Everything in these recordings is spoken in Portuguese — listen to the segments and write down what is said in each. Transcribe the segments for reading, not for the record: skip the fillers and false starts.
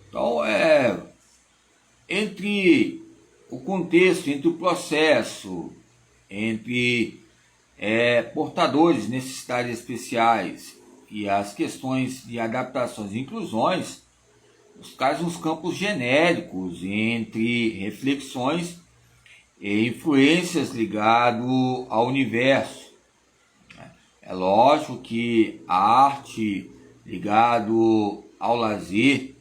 Então, entre o contexto, entre o processo, entre portadores de necessidades especiais e as questões de adaptações e inclusões, traz uns campos genéricos entre reflexões e influências ligadas ao universo. É lógico que a arte ligado ao lazer,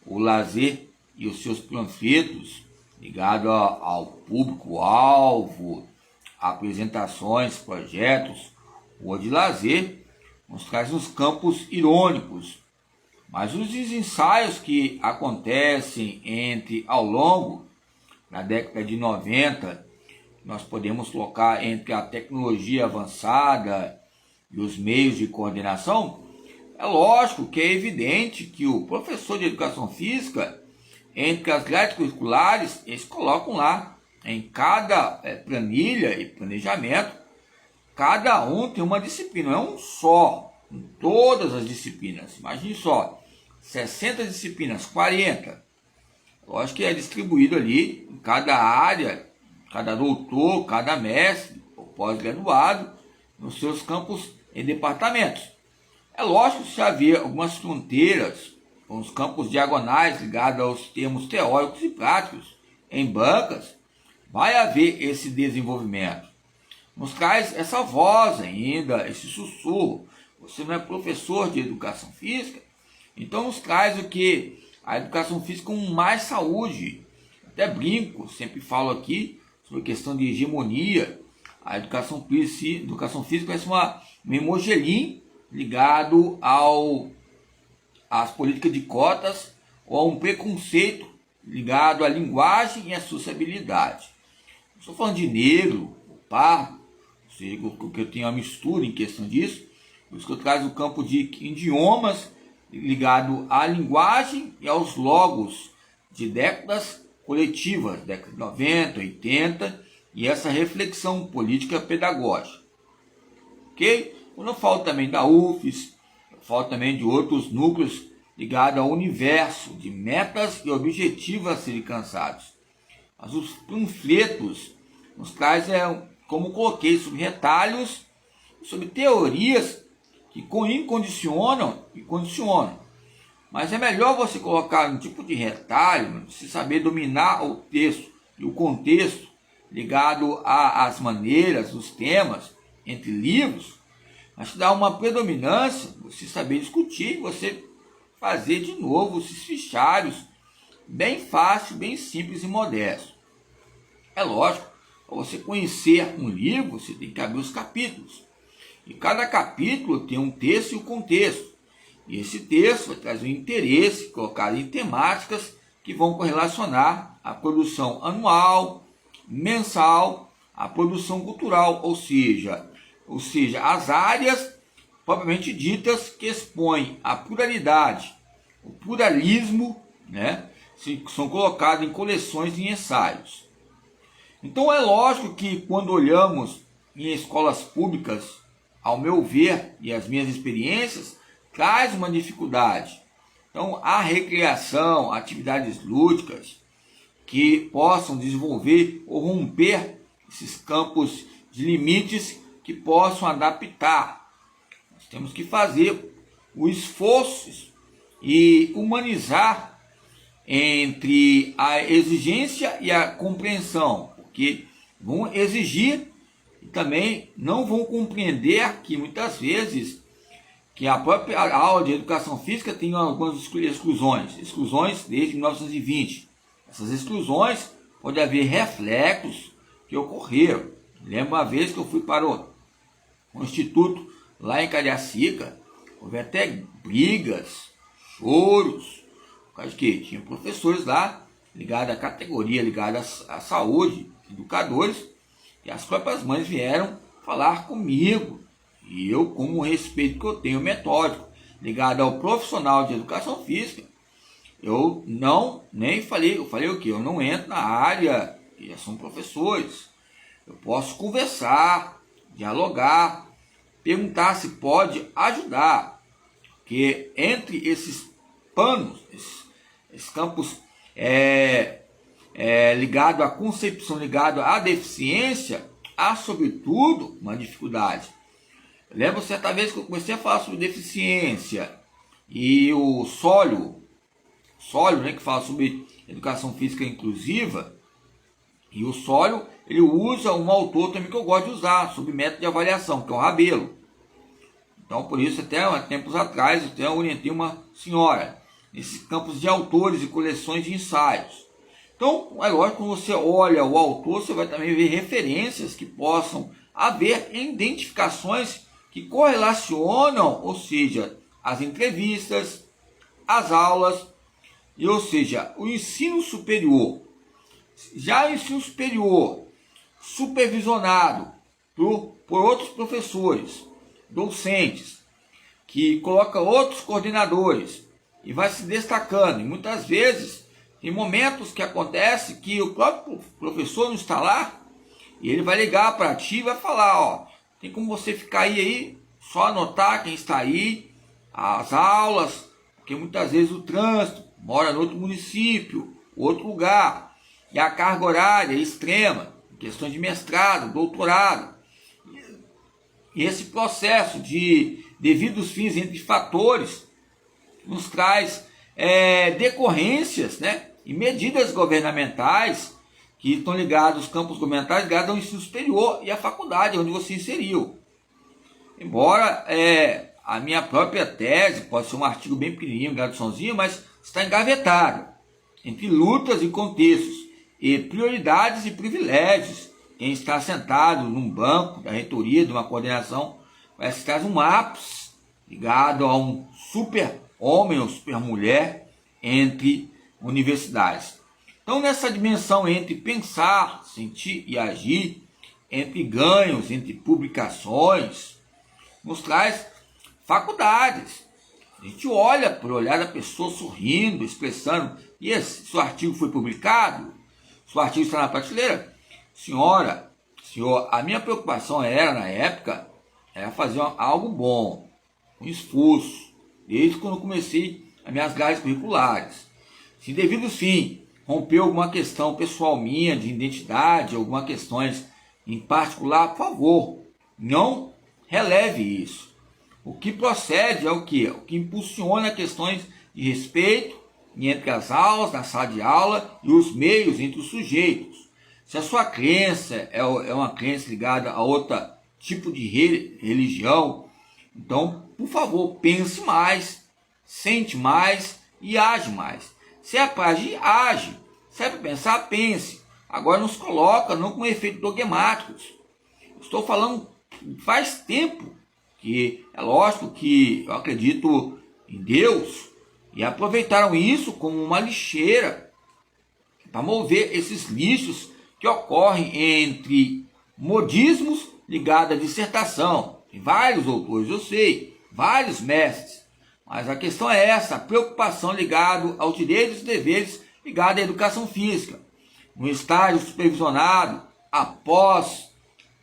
o lazer e os seus panfletos ligado ao público-alvo, apresentações, projetos ou de lazer, nos traz uns campos irônicos. Mas os ensaios que acontecem ao longo da década de 90, nós podemos colocar entre a tecnologia avançada e os meios de coordenação, é lógico que é evidente que o professor de educação física, entre as grades curriculares, eles colocam lá, em cada planilha e planejamento, cada um tem uma disciplina, não é um só, em todas as disciplinas. Imagine só, 60 disciplinas, 40. Lógico que é distribuído ali em cada área, cada doutor, cada mestre, ou pós-graduado, nos seus campos e departamentos. É lógico que se haver algumas fronteiras, uns campos diagonais ligados aos termos teóricos e práticos, em bancas, vai haver esse desenvolvimento. Nos traz essa voz ainda, esse sussurro. Você não é professor de educação física, então nos traz o que? A educação física com mais saúde. Até brinco, sempre falo aqui sobre a questão de hegemonia. A educação física parece um hemogelim ligado às políticas de cotas ou a um preconceito ligado à linguagem e à sociabilidade. Estou falando de negro, pardo, ou seja, que eu tenho uma mistura em questão disso, por isso que eu trago o campo de idiomas ligado à linguagem e aos logos de décadas coletivas, décadas de 90, 80, e essa reflexão política pedagógica. Ok? Quando eu falo também da UFES, eu falo também de outros núcleos ligados ao universo de metas e objetivos a serem alcançados. Mas os panfletos nos traz, como coloquei, sobre retalhos, sobre teorias que incondicionam e condicionam. Mas é melhor você colocar um tipo de retalho, se saber dominar o texto e o contexto ligado às maneiras, os temas, entre livros, mas dá uma predominância, você saber discutir, você fazer de novo esses fichários bem fácil, bem simples e modesto. É lógico, para você conhecer um livro, você tem que abrir os capítulos. E cada capítulo tem um texto e um contexto. E esse texto vai trazer um interesse colocado em temáticas que vão correlacionar a produção anual, mensal, a produção cultural, ou seja, as áreas propriamente ditas que expõem a pluralidade, o pluralismo, né, são colocados em coleções e ensaios. Então é lógico que quando olhamos em escolas públicas, ao meu ver e as minhas experiências, traz uma dificuldade. Então a recreação, atividades lúdicas que possam desenvolver ou romper esses campos de limites que possam adaptar. Nós temos que fazer o esforço e humanizar entre a exigência e a compreensão, porque vão exigir e também não vão compreender que muitas vezes que a própria aula de educação física tem algumas exclusões desde 1920. Essas exclusões pode haver reflexos que ocorreram. Lembro uma vez que eu fui para o instituto lá em Cariacica, houve até brigas, choros, por causa que tinha professores lá ligados à categoria, ligados à saúde, educadores, e as próprias mães vieram falar comigo. E eu, com o respeito que eu tenho metódico, ligado ao profissional de educação física, eu falei o que? Eu não entro na área, já são professores. Eu posso conversar, dialogar, perguntar se pode ajudar. Porque entre esses panos, Esses campos ligado à concepção, ligado à deficiência, há sobretudo uma dificuldade. Eu lembro certa vez que eu comecei a falar sobre deficiência e o Sólio, né, que fala sobre educação física inclusiva, e o Sólio, ele usa um autor também que eu gosto de usar, sobre método de avaliação, que é o Rabelo. Então, por isso, até há tempos atrás, eu orientei uma senhora nesses campos de autores e coleções de ensaios. Então, é lógico, quando você olha o autor, você vai também ver referências que possam haver identificações que correlacionam, ou seja, as entrevistas, as aulas, e, ou seja, o ensino superior. Já o ensino superior, supervisionado por outros professores, docentes, que coloca outros coordenadores e vai se destacando. E muitas vezes, tem momentos que acontece que o próprio professor não está lá e ele vai ligar para ti e vai falar, ó, tem como você ficar aí, só anotar quem está aí, as aulas, porque muitas vezes o trânsito mora no outro município, outro lugar, e a carga horária é extrema, questões de mestrado, doutorado. E esse processo de devidos fins entre fatores nos traz decorrências, né, e medidas governamentais que estão ligados, os campos governamentais ligados ao ensino superior e à faculdade, onde você inseriu. Embora a minha própria tese, pode ser um artigo bem pequenininho, graduaçãozinho, mas está engavetado entre lutas e contextos, e prioridades e privilégios. Quem está sentado num banco da reitoria, de uma coordenação, parece que traz um ápice ligado a um super homem ou super mulher entre universidades. Então, nessa dimensão entre pensar, sentir e agir, entre ganhos, entre publicações, nos traz faculdades. A gente olha para o olhar da pessoa sorrindo, expressando, e esse seu artigo foi publicado? Seu artigo está na prateleira? Senhora, senhor, a minha preocupação era, na época, era fazer algo bom, um esforço, desde quando eu comecei as minhas grades curriculares. Se devido fim rompeu alguma questão pessoal minha, de identidade, alguma questões em particular, por favor, não releve isso. O que procede é o que? O que impulsiona questões de respeito entre as aulas, na sala de aula, e os meios entre os sujeitos. Se a sua crença é uma crença ligada a outro tipo de religião, então, por favor, pense mais, sente mais e age mais. Se é para agir, age. Se é para pensar, pense. Agora não se coloca não com efeitos dogmáticos. Estou falando faz tempo que é lógico que eu acredito em Deus e aproveitaram isso como uma lixeira para mover esses lixos que ocorrem entre modismos ligados à dissertação. Tem vários autores, eu sei, vários mestres. Mas a questão é essa, a preocupação ligada aos direitos e deveres ligados à educação física. No estágio supervisionado, após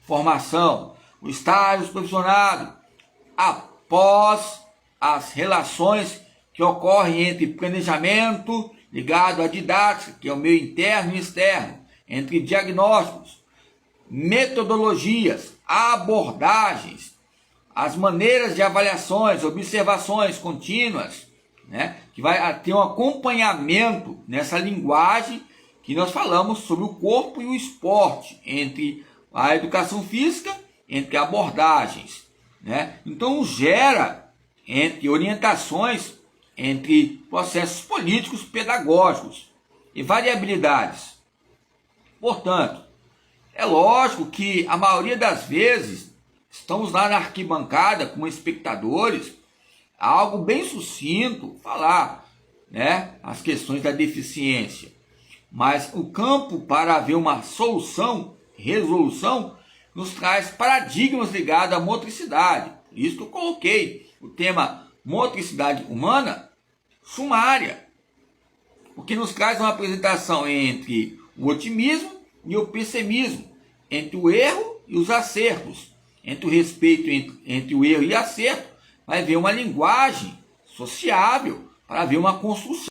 formação. O estágio supervisionado, após as relações que ocorrem entre planejamento ligado à didática, que é o meio interno e externo, entre diagnósticos, metodologias, abordagens, as maneiras de avaliações, observações contínuas, né, que vai ter um acompanhamento nessa linguagem que nós falamos sobre o corpo e o esporte, entre a educação física, entre abordagens, né? Então gera entre orientações, entre processos políticos pedagógicos e variabilidades. Portanto, é lógico que a maioria das vezes estamos lá na arquibancada como espectadores, algo bem sucinto, falar, né, as questões da deficiência. Mas o campo para haver uma solução, resolução, nos traz paradigmas ligados à motricidade. Por isso que eu coloquei o tema motricidade humana sumária, porque nos traz uma apresentação entre o otimismo e o pessimismo, entre o erro e os acertos, entre o respeito entre o erro e acerto, vai haver uma linguagem sociável para haver uma construção.